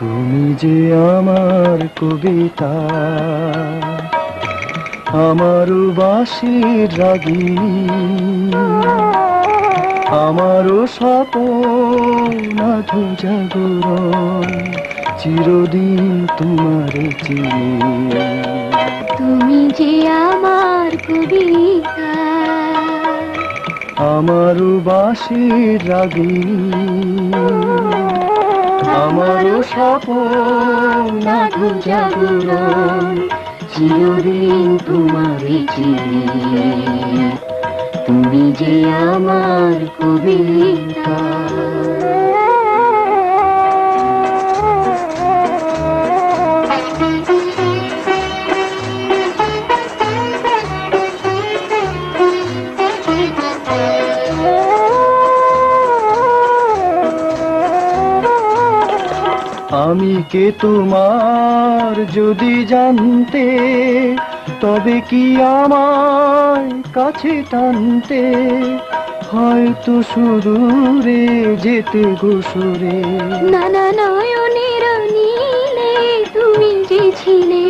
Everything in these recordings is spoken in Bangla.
তুমি যে আমার কবিতা, আমার বাঁশির রাগিনী, আমারও স্বপ্ন আধো জাগরণ, চিরদিন তোমারে চিনি। তুমি যে আমার কবিতা, আমার বাঁশির রাগিনী, আমারও স্বপ্ন আধো জাগরণ, চিরদিন তোমারে চিনি। তুমি যে আমার কবিতা। আমি কে তোমার যদি জানতে, তবে কি আমায় কাছে টানতে, হয়তো সুদূরে যেতে গোসরে। না না নয়নের নীলে তুমি যে ছিলে,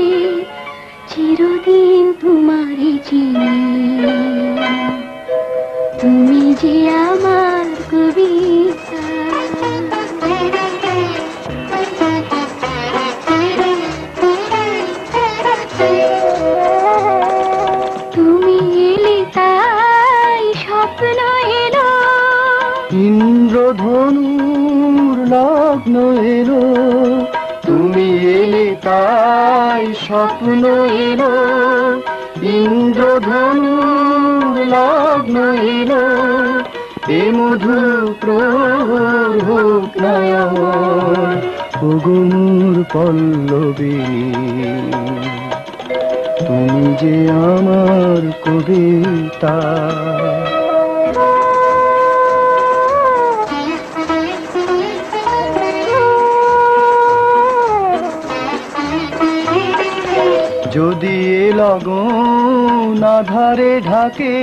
চিরদিন তোমারে চিনি। তুমি যে আমার কবিতা। তুমি এলে তাই স্বপ্ন এলো, ইন্দ্রধনুর লগ্ন এলো। তুমি এলে তাই স্বপ্ন এলো, ইন্দ্রধনুর লগ্ন এলো। এ মধু প্রহর হোক না আমার, ওগোর পল্লবিনী। তুমি যে আমার কবিতা। যদি এ লগন আধারে ঢাকে,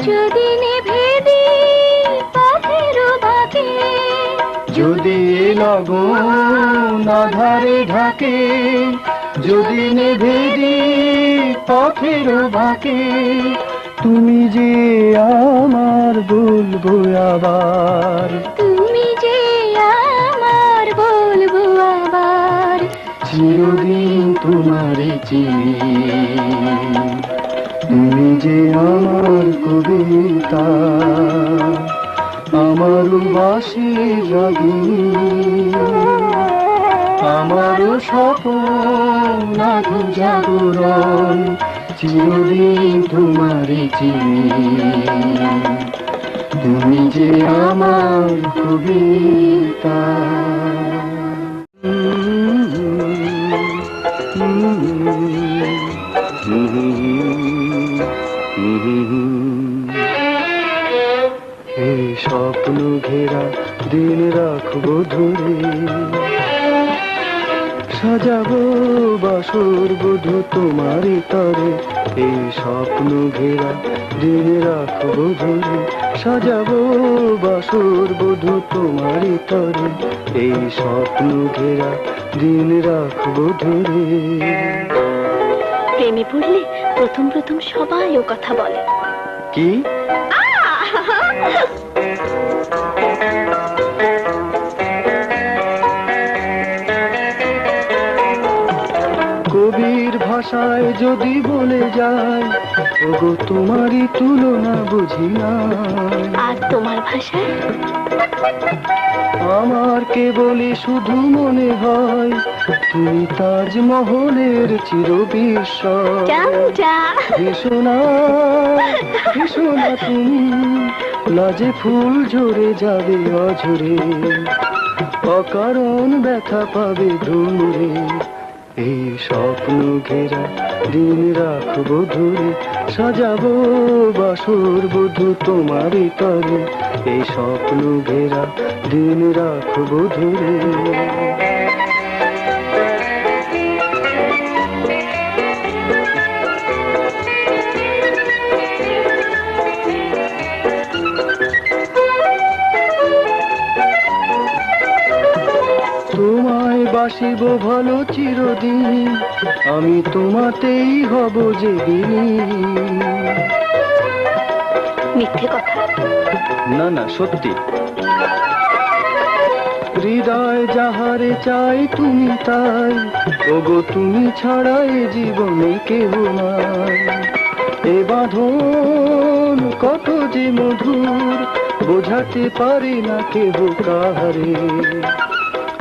যদি নেভে দিই পথের বাঁকে, যদি এ লগন আধারে ঢাকে, যদি নেভে দিই পথের বাঁকে, তুমি যে আমার বলবো আবার। তুমি যে আমার বলবো আবার, চিরদিন তোমারে চিনি। তুমি যে আমার কবিতা, আমার বাঁশির রাগিনী, আমারও স্বপ্ন আধো জাগরণ, চিরদিন তোমারে চিনি। তুমি যে আমার কবিতা। এই স্বপ্ন ঘেরা দিন রাখবো ধরে, সাজাবো বাসর বধূ তোমারই তরে। এই স্বপ্ন ঘেরা দিন রাখবো ধরে, সাজাবো বাসর বধূ তোমারই তরে। এই স্বপ্ন ঘেরা দিন রাখবো ধরে। প্রেমে পড়লে প্রথম প্রথম সবাই ও কথা বলে। কি? কবির ভাষায় যদি বলে যায়, ওগো তোমারই তুলনা বুঝি না। আর তোমার ভাষায়? আমার কেবলই শুধু মনে হয়, তুমি তাজমহলের চিরবিস্ময়। ভীষণা ভীষণা তুমি, লাজে ফুল ঝরে যাবে অঝরে, অকারণ ব্যথা পাবে ধুমরে। এই স্বপ্ন ঘেরা দিন রাখবো ধরে, সাজাবো বাসর বধূ তোমারই তরে। এই স্বপ্ন ঘেরা দিন রাখবো ধরে। তোমায় বাসিব ভালো চিরদিন, আমি তোমাতেই হব যেদিন। মিথ্যে কথা। না না, সত্যি। হৃদয় যাহারে চাই তুমি তাই, ওগো তুমি ছাড়া এ জীবনে কেহ নাই। এ বাঁধন কত যে মধুর, বোঝাতে পারে না কেহ কাহারে।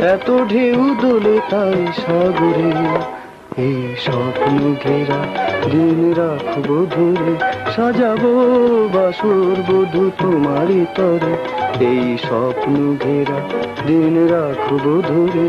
এত ঢেউ দোলে তাই সাগরে, এই স্বপ্ন ঘেরা দিন রাখবো ধরে, সাজাবো বাসর বধু তোমারই তরে। এই স্বপ্ন ঘেরা দিন রাখবো ধরে।